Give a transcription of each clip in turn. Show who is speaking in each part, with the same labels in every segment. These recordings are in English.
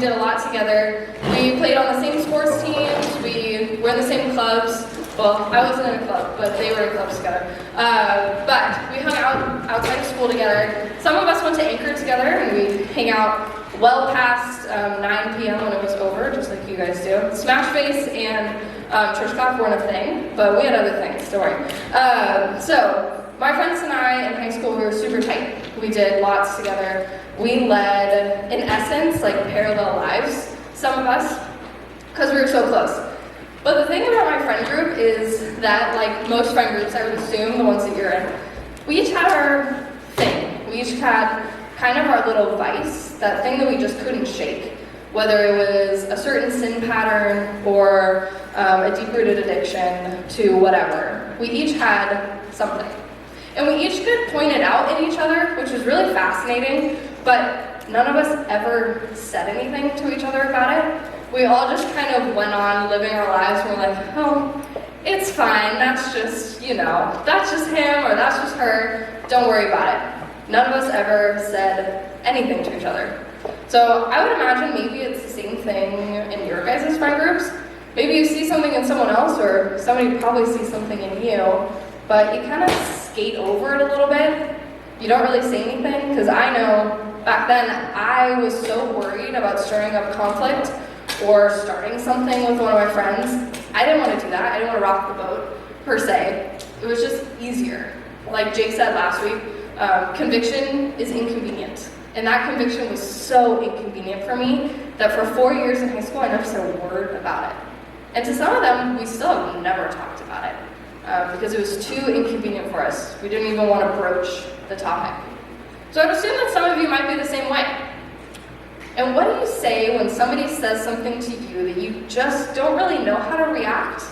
Speaker 1: did a lot together. We played on the same sports teams, we were in the same clubs. Well, I wasn't in a club, but they were in clubs together. But we hung out outside of school together. Some of us went to Anchor together, and we'd hang out well past 9 p.m. when it was over, just like you guys do. Smash Face and church clap weren't a thing, but we had other things, don't worry. So my friends and I in high school, we were super tight. We did lots together. We led, in essence, like parallel lives, some of us, because we were so close. But the thing about my friend group is that, like most friend groups, I would assume, the ones that you're in, we each had our thing. We each had kind of our little vice, that thing that we just couldn't shake, whether it was a certain sin pattern or a deep-rooted addiction to whatever. We each had something. And we each could point it out in each other, which was really fascinating, but none of us ever said anything to each other about it. We all just kind of went on living our lives, and we're like, oh, it's fine, that's just, you know, that's just him or that's just her, don't worry about it. None of us ever said anything to each other. So I would imagine maybe it's the same thing in your guys' friend groups. Maybe you see something in someone else, or somebody probably sees something in you, but you kind of skate over it a little bit. You don't really say anything, because I know back then I was so worried about stirring up conflict or starting something with one of my friends. I didn't want to do that. I didn't want to rock the boat, per se. It was just easier. Like Jake said last week, conviction is inconvenient. And that conviction was so inconvenient for me that for 4 years in high school, I never said a word about it. And to some of them, we still have never talked about it because it was too inconvenient for us. We didn't even want to broach the topic. So I'd assume that some of you might be the same way. And what do you say when somebody says something to you that you just don't really know how to react?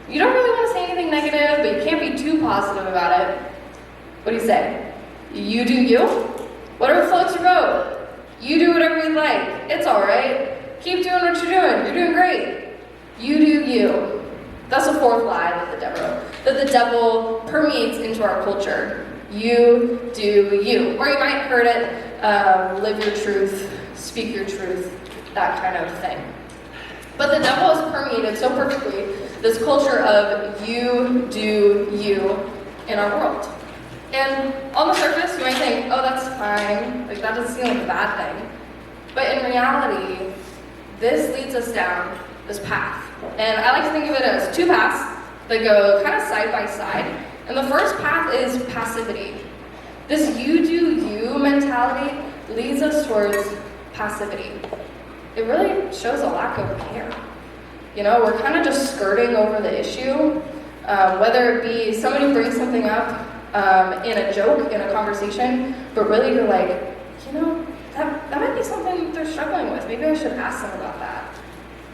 Speaker 1: You don't really want to say anything negative, but you can't be too positive about it. What do you say? You do you. Whatever floats your boat. You do whatever you like. It's all right. Keep doing what you're doing. You're doing great. You do you. That's the fourth lie that the devil permeates into our culture. You do you. Or you might heard it, live your truth, speak your truth, that kind of thing. But the devil has permeated so perfectly this culture of you do you in our world. And on the surface, you might think, oh, that's fine, like that doesn't seem like a bad thing. But in reality, this leads us down this path. And I like to think of it as two paths that go kind of side by side. And the first path is passivity. This you do you mentality leads us towards passivity. It really shows a lack of care. You know, we're kind of just skirting over the issue, whether it be somebody brings something up in a joke, in a conversation, but really you're like, you know, that might be something they're struggling with. Maybe I should ask them about that.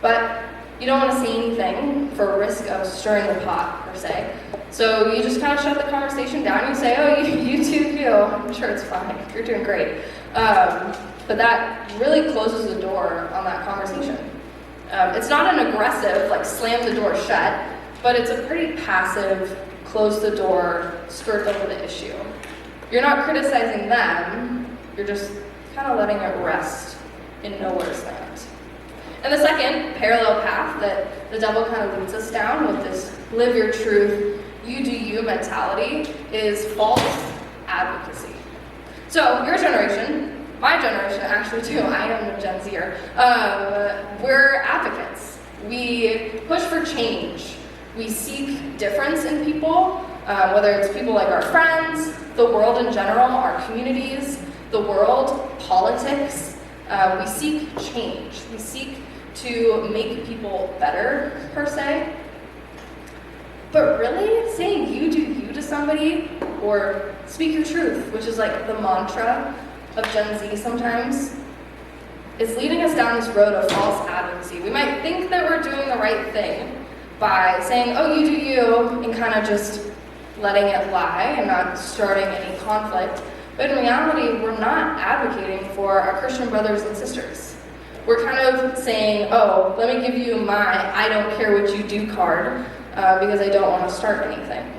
Speaker 1: But you don't want to say anything for risk of stirring the pot, per se. So you just kind of shut the conversation down. You say, oh, you do you. I'm sure it's fine. You're doing great. But that really closes the door on that conversation. It's not an aggressive, like slam the door shut, but it's a pretty passive, close the door, skirt over the issue. You're not criticizing them, you're just kind of letting it rest in nowhere's land. And the second parallel path that the devil kind of leads us down with this live your truth, you do you mentality is false advocacy. So your generation, my generation actually too, I am a Gen Zer, we're advocates. We push for change. We seek difference in people, whether it's people like our friends, the world in general, our communities, the world, politics. We seek change. We seek to make people better, per se. But really, saying you do you to somebody, or speak your truth, which is like the mantra of Gen Z sometimes, is leading us down this road of false advocacy. We might think that we're doing the right thing by saying, oh, you do you, and kind of just letting it lie and not starting any conflict. But in reality, we're not advocating for our Christian brothers and sisters. We're kind of saying, oh, let me give you my I don't care what you do card because I don't want to start anything.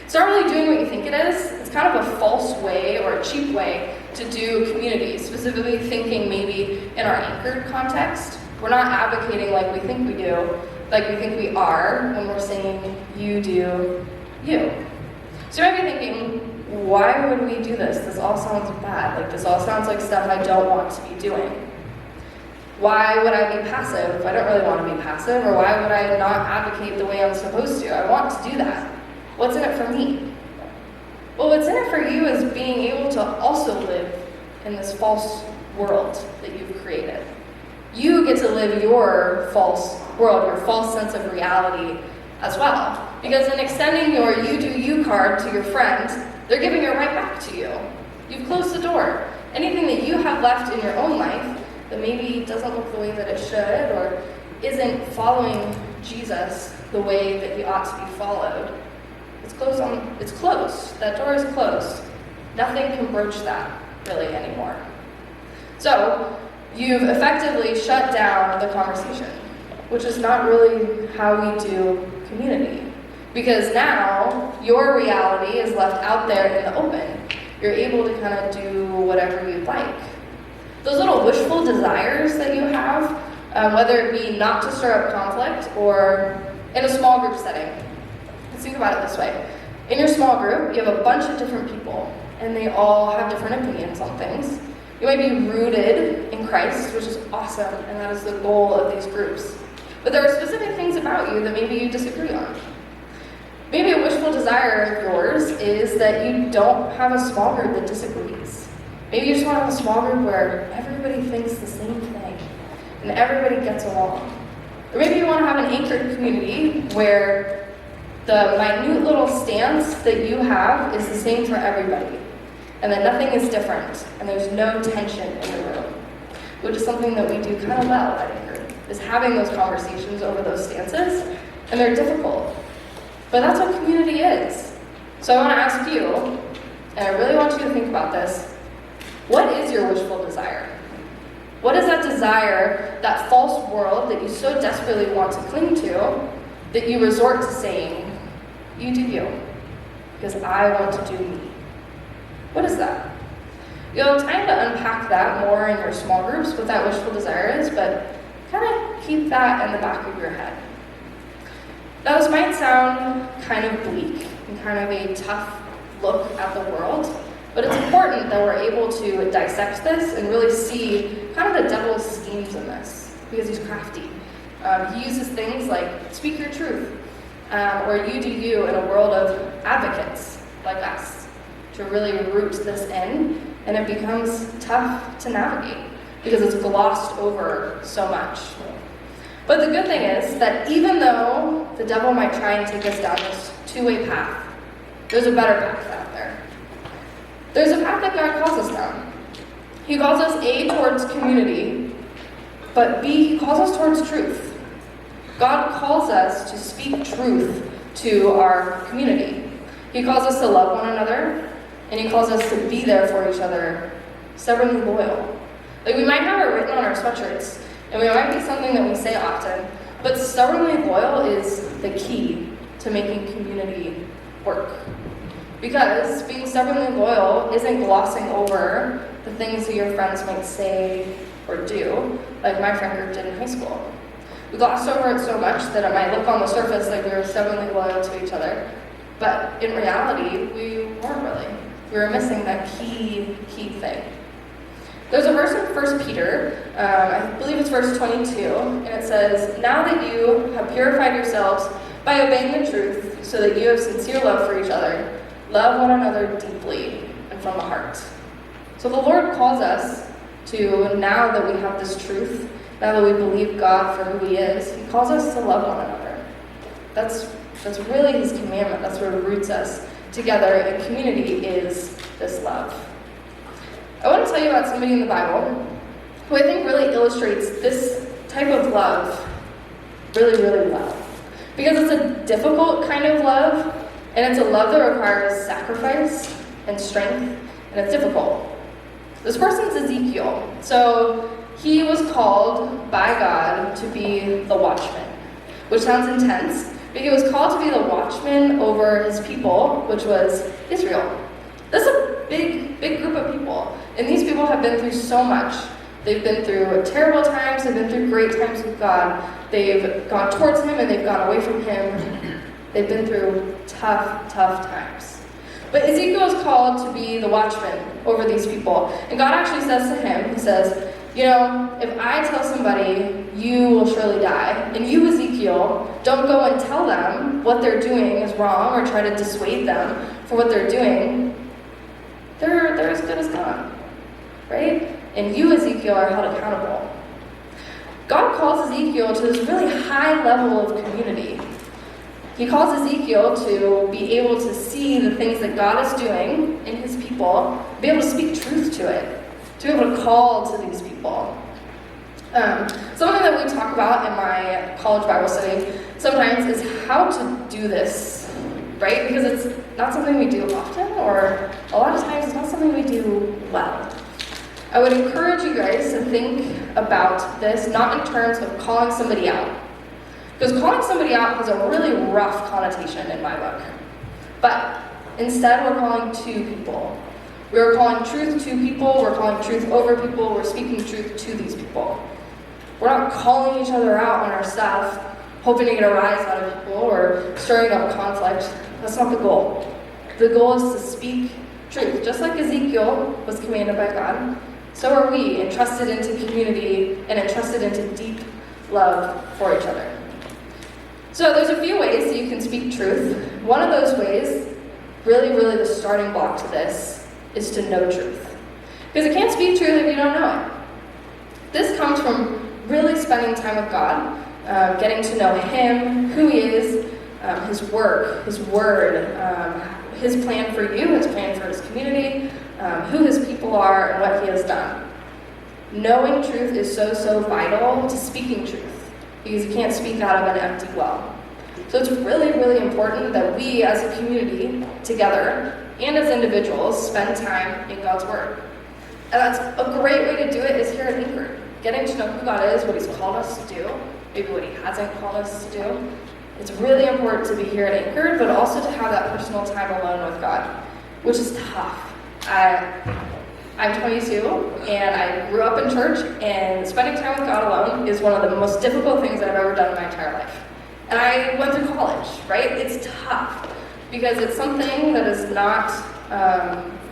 Speaker 1: It's not really doing what you think it is. It's kind of a false way or a cheap way to do community, specifically thinking maybe in our anchored context. We're not advocating like we think we do, like we think we are, when we're saying you do you. So you might be thinking, why would we do this? This all sounds bad. Like this all sounds like stuff I don't want to be doing. Why would I be passive? I don't really want to be passive, or why would I not advocate the way I'm supposed to? I want to do that. What's in it for me? Well, what's in it for you is being able to also live in this false world that you've created. You get to live your false world, your false sense of reality as well. Because in extending your you do you card to your friends, they're giving it right back to you. You've closed the door. Anything that you have left in your own life that maybe doesn't look the way that it should, or isn't following Jesus the way that he ought to be followed, it's closed. That door is closed. Nothing can broach that really anymore. So you've effectively shut down the conversation, which is not really how we do community. Because now your reality is left out there in the open. You're able to kind of do whatever you'd like. Those little wishful desires that you have, whether it be not to stir up conflict or in a small group setting. Let's think about it this way. In your small group, you have a bunch of different people, and they all have different opinions on things. You might be rooted in Christ, which is awesome, and that is the goal of these groups. But there are specific things about you that maybe you disagree on. Maybe a wishful desire of yours is that you don't have a small group that disagrees. Maybe you just want to have a small group where everybody thinks the same thing, and everybody gets along. Or maybe you want to have an anchored community where the minute little stance that you have is the same for everybody, and that nothing is different, and there's no tension in the room, which is something that we do kind of well at Anchored, is having those conversations over those stances, and they're difficult. But that's what community is. So I want to ask you, and I really want you to think about this, what is your wishful desire? What is that desire, that false world that you so desperately want to cling to, that you resort to saying, you do you, because I want to do me? What is that? You'll have time to unpack that more in your small groups, what that wishful desire is, but kind of keep that in the back of your head. Now, this might sound kind of bleak and kind of a tough look at the world, but it's important that we're able to dissect this and really see kind of the devil's schemes in this, because he's crafty. He uses things like speak your truth, or you do you in a world of advocates like us to really root this in, and it becomes tough to navigate because it's glossed over so much. But the good thing is that even though the devil might try and take us down this two-way path, there's a better path out there. There's a path that God calls us down. He calls us A, towards community, but B, he calls us towards truth. God calls us to speak truth to our community. He calls us to love one another, and he calls us to be there for each other, stubbornly loyal. Like, we might have it written on our sweatshirts, and it might be something that we say often, but stubbornly loyal is the key to making community work. Because being stubbornly loyal isn't glossing over the things that your friends might say or do, like my friend group did in high school. We glossed over it so much that it might look on the surface like we were stubbornly loyal to each other, but in reality, we weren't really. We were missing that key thing. There's a verse in 1 Peter, I believe it's verse 22, and it says, "Now that you have purified yourselves by obeying the truth, so that you have sincere love for each other, love one another deeply and from the heart." So the Lord calls us to, now that we have this truth, now that we believe God for who he is, he calls us to love one another. That's really his commandment. That's what roots us together, and community is this love. I want to tell you about somebody in the Bible who I think really illustrates this type of love really, really well. Because it's a difficult kind of love, and it's a love that requires sacrifice and strength, and it's difficult. This person's Ezekiel. So he was called by God to be the watchman, which sounds intense, but he was called to be the watchman over his people, which was Israel. This is a big group of people. And people have been through so much. They've been through terrible times, they've been through great times with God. They've gone towards Him and they've gone away from Him. They've been through tough, tough times. But Ezekiel is called to be the watchman over these people. And God actually says to him, He says, you know, if I tell somebody, you will surely die, and you, Ezekiel, don't go and tell them what they're doing is wrong or try to dissuade them for what they're doing, they're as good as gone, right? And you, Ezekiel, are held accountable. God calls Ezekiel to this really high level of community. He calls Ezekiel to be able to see the things that God is doing in His people, be able to speak truth to it, to be able to call to these people. Something that we talk about in my college Bible study sometimes is how to do this, right? Because it's not something we do often, or a lot of times it's not something we do well. I would encourage you guys to think about this not in terms of calling somebody out. Because calling somebody out has a really rough connotation in my book. But instead, we're calling to people. We're calling truth to people, we're calling truth over people, we're speaking truth to these people. We're not calling each other out on our stuff, hoping to get a rise out of people, or stirring up conflict. That's not the goal. The goal is to speak truth. Just like Ezekiel was commanded by God, so are we, entrusted into community and entrusted into deep love for each other. So there's a few ways that you can speak truth. One of those ways, really the starting block to this, is to know truth. Because you can't speak truth if you don't know it. This comes from really spending time with God, getting to know Him, who He is, His work, His word, His plan for you, His plan for His community, who His people are, and what He has done. Knowing truth is so vital to speaking truth, because you can't speak out of an empty well. So it's really important that we as a community together and as individuals spend time in God's Word. And that's a great way to do it is here at Anchor. Getting to know who God is, what He's called us to do, maybe what He hasn't called us to do. It's really important to be here at Anchor, but also to have that personal time alone with God, which is tough. I'm 22, and I grew up in church, and spending time with God alone is one of the most difficult things that I've ever done in my entire life. And I went through college, right? It's tough, because it's something that is not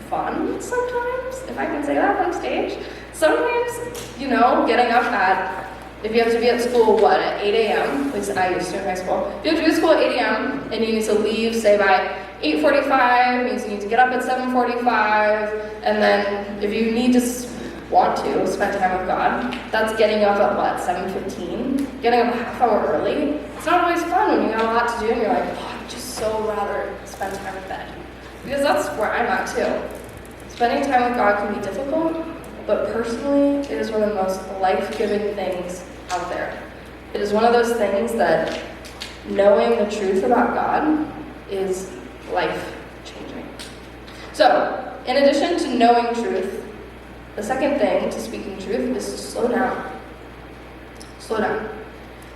Speaker 1: fun sometimes, if I can say that on stage. Sometimes, getting up at, if you have to be at school, at 8 a.m., at least I used to in high school. If you have to be at school at 8 a.m., and you need to leave, say, by 8:45, means you need to get up at 7:45, and then if you want to spend time with God, that's getting up at 7:15? Getting up a half hour early? It's not always fun when you have a lot to do and you're like, I'd just so rather spend time in bed. Because that's where I'm at too. Spending time with God can be difficult, but personally, it is one of the most life-giving things out there. It is one of those things that knowing the truth about God is life-changing. So, in addition to knowing truth, the second thing to speaking truth is to slow down. Slow down.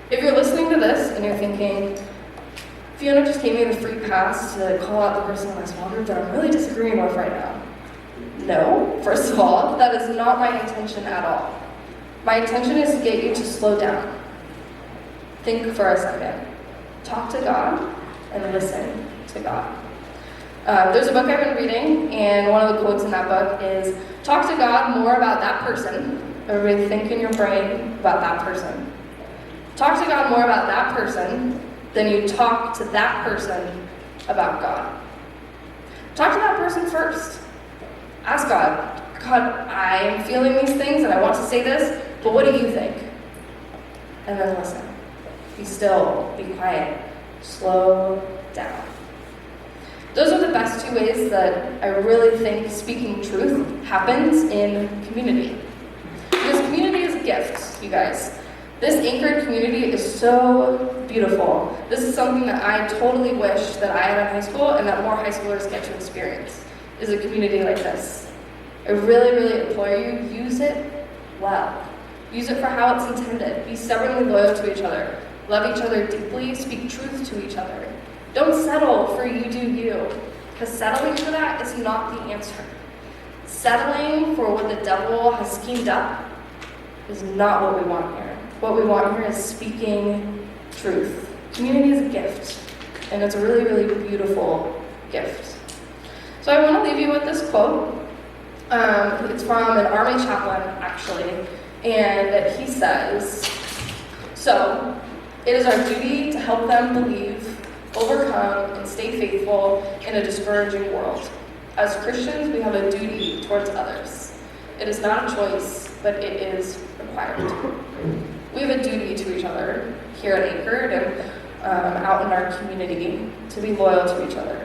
Speaker 1: If you're listening to this and you're thinking, Fiona just gave me the free pass to call out the person in my small group that I'm really disagreeing with right now. No, first of all, that is not my intention at all. My intention is to get you to slow down. Think for a second. Talk to God and listen to God. There's a book I've been reading, and one of the quotes in that book is, talk to God more about that person. Everybody think in your brain about that person. Talk to God more about that person than you talk to that person about God. Talk to that person first. Ask God, I am feeling these things and I want to say this, but what do you think? And then listen. Be still, be quiet, slow down. Those are the best two ways that I really think speaking truth happens in community. Because community is a gift, you guys. This anchored community is so beautiful. This is something that I totally wish that I had in high school and that more high schoolers get to experience, is a community like this. I really implore you, use it well. Use it for how it's intended. Be stubbornly loyal to each other. Love each other deeply. Speak truth to each other. Don't settle for you do you, because settling for that is not the answer. Settling for what the devil has schemed up is not what we want here. What we want here is speaking truth. Community is a gift, and it's a really, really beautiful gift. So I want to leave you with this quote. It's from an army chaplain, actually, and he says, "So, it is our duty to help them believe, overcome, and stay faithful in a discouraging world. As Christians, we have a duty towards others. It is not a choice, but it is required." We have a duty to each other here at Anchored and out in our community to be loyal to each other,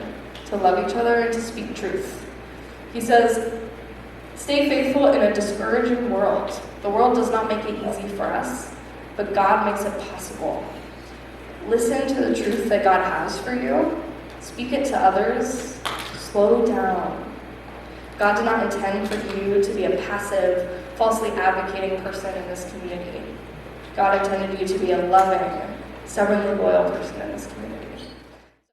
Speaker 1: to love each other, and to speak truth. He says, "Stay faithful in a discouraging world. The world does not make it easy for us, but God makes it possible. Listen to the truth that God has for you. Speak it to others. Slow down. God did not intend for you to be a passive, falsely advocating person in this community. God intended you to be a loving, stubbornly loyal person in this community."